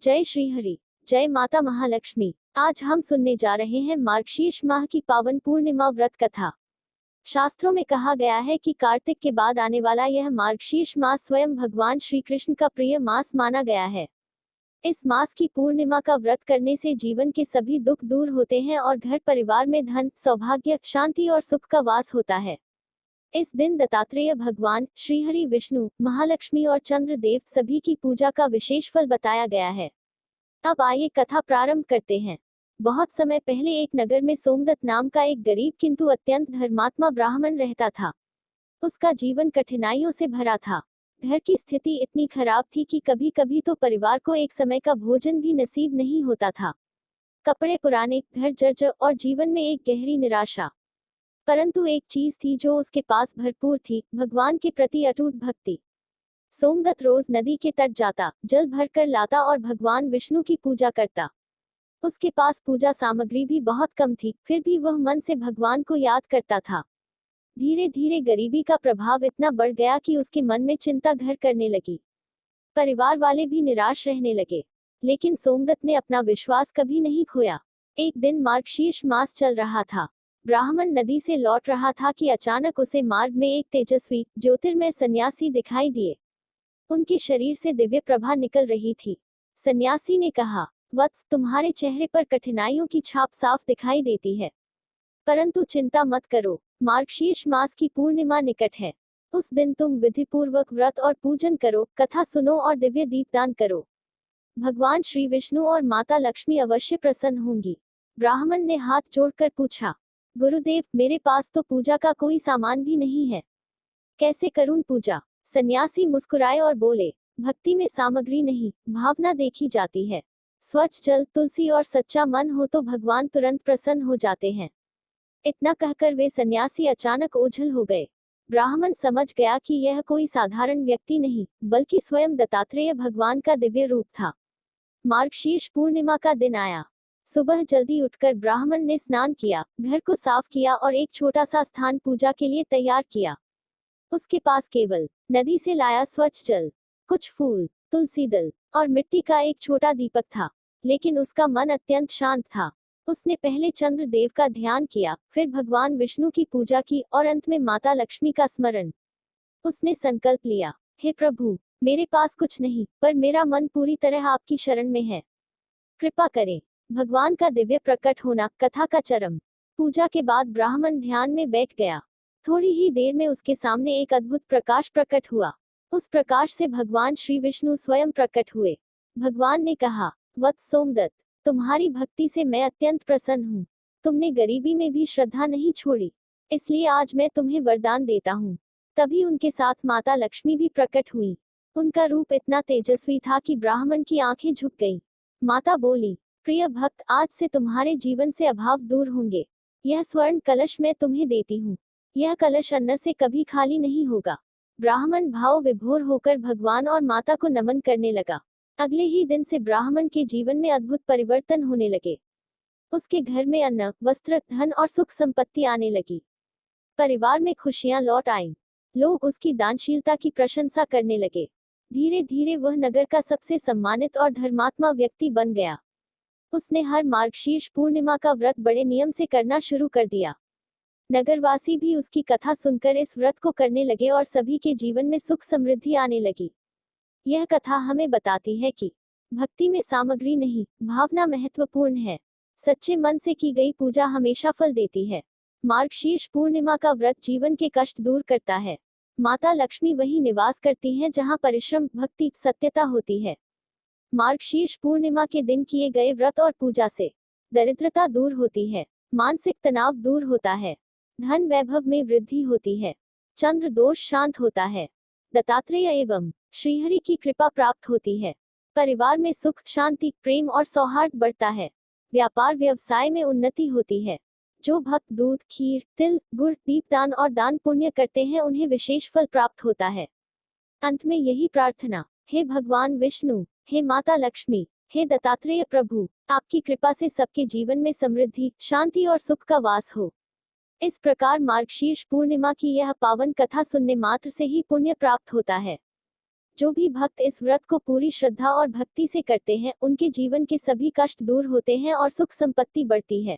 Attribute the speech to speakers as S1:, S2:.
S1: जय श्री हरि। जय माता महालक्ष्मी। आज हम सुनने जा रहे हैं मार्गशीर्ष माह की पावन पूर्णिमा व्रत कथा। शास्त्रों में कहा गया है कि कार्तिक के बाद आने वाला यह मार्गशीर्ष मास स्वयं भगवान श्री कृष्ण का प्रिय मास माना गया है। इस मास की पूर्णिमा का व्रत करने से जीवन के सभी दुख दूर होते हैं और घर परिवार में धन, सौभाग्य, शांति और सुख का वास होता है। इस दिन दत्तात्रेय भगवान, श्रीहरि, विष्णु, महालक्ष्मी और चंद्रदेव सभी की पूजा का विशेष फल बताया गया है। अब आइए कथा प्रारंभ करते हैं। बहुत समय पहले एक नगर में सोमदत्त नाम का एक गरीब किंतु अत्यंत धर्मात्मा ब्राह्मण रहता था। उसका जीवन कठिनाइयों से भरा था। घर की स्थिति इतनी खराब थी कि कभी कभी तो परिवार को एक समय का भोजन भी नसीब नहीं होता था। कपड़े पुराने, घर जर्जर और जीवन में एक गहरी निराशा। परंतु एक चीज थी जो उसके पास भरपूर थी, भगवान के प्रति अटूट भक्ति। सोमदत्त रोज नदी के तट जाता, जल भरकर लाता और भगवान विष्णु की पूजा करता। उसके पास पूजा सामग्री भी बहुत कम थी, फिर भी वह मन से भगवान को याद करता था। धीरे धीरे गरीबी का प्रभाव इतना बढ़ गया कि उसके मन में चिंता घर करने लगी। परिवार वाले भी निराश रहने लगे। लेकिन सोमदत्त ने अपना विश्वास कभी नहीं खोया। एक दिन मार्गशीर्ष मास चल रहा था। ब्राह्मण नदी से लौट रहा था कि अचानक उसे मार्ग में एक तेजस्वी, ज्योतिर्मय सन्यासी दिखाई दिए। उनके शरीर से दिव्य प्रभा निकल रही थी। सन्यासी ने कहा, वत्स, तुम्हारे चेहरे पर कठिनाइयों की छाप साफ दिखाई देती है। परंतु चिंता मत करो, मार्गशीर्ष मास की पूर्णिमा निकट है। उस दिन तुम विधिपूर्वक व्रत और पूजन करो, कथा सुनो और दिव्य दीपदान करो। भगवान श्री विष्णु और माता लक्ष्मी अवश्य प्रसन्न होंगी। ब्राह्मण ने हाथ जोड़कर पूछा, गुरुदेव, मेरे पास तो पूजा का कोई सामान भी नहीं है। कैसे करूं पूजा? सन्यासी मुस्कुराए और बोले, भक्ति में सामग्री नहीं, भावना देखी जाती है। स्वच्छ जल, तुलसी और सच्चा मन हो तो भगवान तुरंत प्रसन्न हो जाते हैं। इतना कहकर वे सन्यासी अचानक ओझल हो गए। ब्राह्मण समझ गया कि यह कोई साधारण व्यक्ति नहीं, बल्कि स्वयं दत्तात्रेय भगवान का दिव्य रूप था। मार्गशीर्ष पूर्णिमा का दिन आया। सुबह जल्दी उठकर ब्राह्मण ने स्नान किया, घर को साफ किया और एक छोटा सा स्थान पूजा के लिए तैयार किया। उसके पास केवल नदी से लाया स्वच्छ जल, कुछ फूल, तुलसी दल और मिट्टी का एक छोटा दीपक था। लेकिन उसका मन अत्यंत शांत था। उसने पहले चंद्रदेव का ध्यान किया, फिर भगवान विष्णु की पूजा की और अंत में माता लक्ष्मी का स्मरण। उसने संकल्प लिया, हे प्रभु, मेरे पास कुछ नहीं, पर मेरा मन पूरी तरह आपकी शरण में है। कृपा करें। भगवान का दिव्य प्रकट होना, कथा का चरम। पूजा के बाद ब्राह्मण ध्यान में बैठ गया। थोड़ी ही देर में उसके सामने एक अद्भुत प्रकाश प्रकट हुआ। उस प्रकाश से भगवान श्री विष्णु स्वयं प्रकट हुए। भगवान ने कहा, वत्स सोमदत्त, तुम्हारी भक्ति से मैं अत्यंत प्रसन्न हूँ। तुमने गरीबी में भी श्रद्धा नहीं छोड़ी, इसलिए आज मैं तुम्हें वरदान देता हूँ। तभी उनके साथ माता लक्ष्मी भी प्रकट हुई। उनका रूप इतना तेजस्वी था कि ब्राह्मण की आंखें झुक गईं। माता बोली, प्रिय भक्त, आज से तुम्हारे जीवन से अभाव दूर होंगे। यह स्वर्ण कलश मैं तुम्हें देती हूँ। यह कलश अन्न से कभी खाली नहीं होगा। ब्राह्मण भाव विभोर होकर भगवान और माता को नमन करने लगा। अगले ही दिन से ब्राह्मण के जीवन में अद्भुत परिवर्तन होने लगे। उसके घर में अन्न, वस्त्र, धन और सुख संपत्ति आने लगी। परिवार में खुशियां लौट आईं। लोग उसकी दानशीलता की प्रशंसा करने लगे। धीरे धीरे वह नगर का सबसे सम्मानित और धर्मात्मा व्यक्ति बन गया। उसने हर मार्गशीर्ष पूर्णिमा का व्रत बड़े नियम से करना शुरू कर दिया। नगरवासी भी उसकी कथा सुनकर इस व्रत को करने लगे और सभी के जीवन में सुख समृद्धि आने लगी। यह कथा हमें बताती है कि भक्ति में सामग्री नहीं, भावना महत्वपूर्ण है। सच्चे मन से की गई पूजा हमेशा फल देती है। मार्गशीर्ष पूर्णिमा का व्रत जीवन के कष्ट दूर करता है। माता लक्ष्मी वही निवास करती हैं जहां परिश्रम, भक्ति, सत्यता होती है। मार्गशीर्ष पूर्णिमा के दिन किए गए व्रत और पूजा से दरिद्रता दूर होती है, मानसिक तनाव दूर होता है, धन वैभव में वृद्धि होती है, चंद्र दोष शांत होता है, दत्तात्रेय एवं श्रीहरि की कृपा प्राप्त होती है, परिवार में सुख, शांति, प्रेम और सौहार्द बढ़ता है, व्यापार व्यवसाय में उन्नति होती है। जो भक्त दूध, खीर, तिल, गुड़, दीपदान और दान पुण्य करते हैं उन्हें विशेष फल प्राप्त होता है। अंत में यही प्रार्थना, हे भगवान विष्णु, हे माता लक्ष्मी, हे दत्तात्रेय प्रभु, आपकी कृपा से सबके जीवन में समृद्धि, शांति और सुख का वास हो। इस प्रकार मार्गशीर्ष पूर्णिमा की यह पावन कथा सुनने मात्र से ही पुण्य प्राप्त होता है। जो भी भक्त इस व्रत को पूरी श्रद्धा और भक्ति से करते हैं, उनके जीवन के सभी कष्ट दूर होते हैं और सुख संपत्ति बढ़ती है।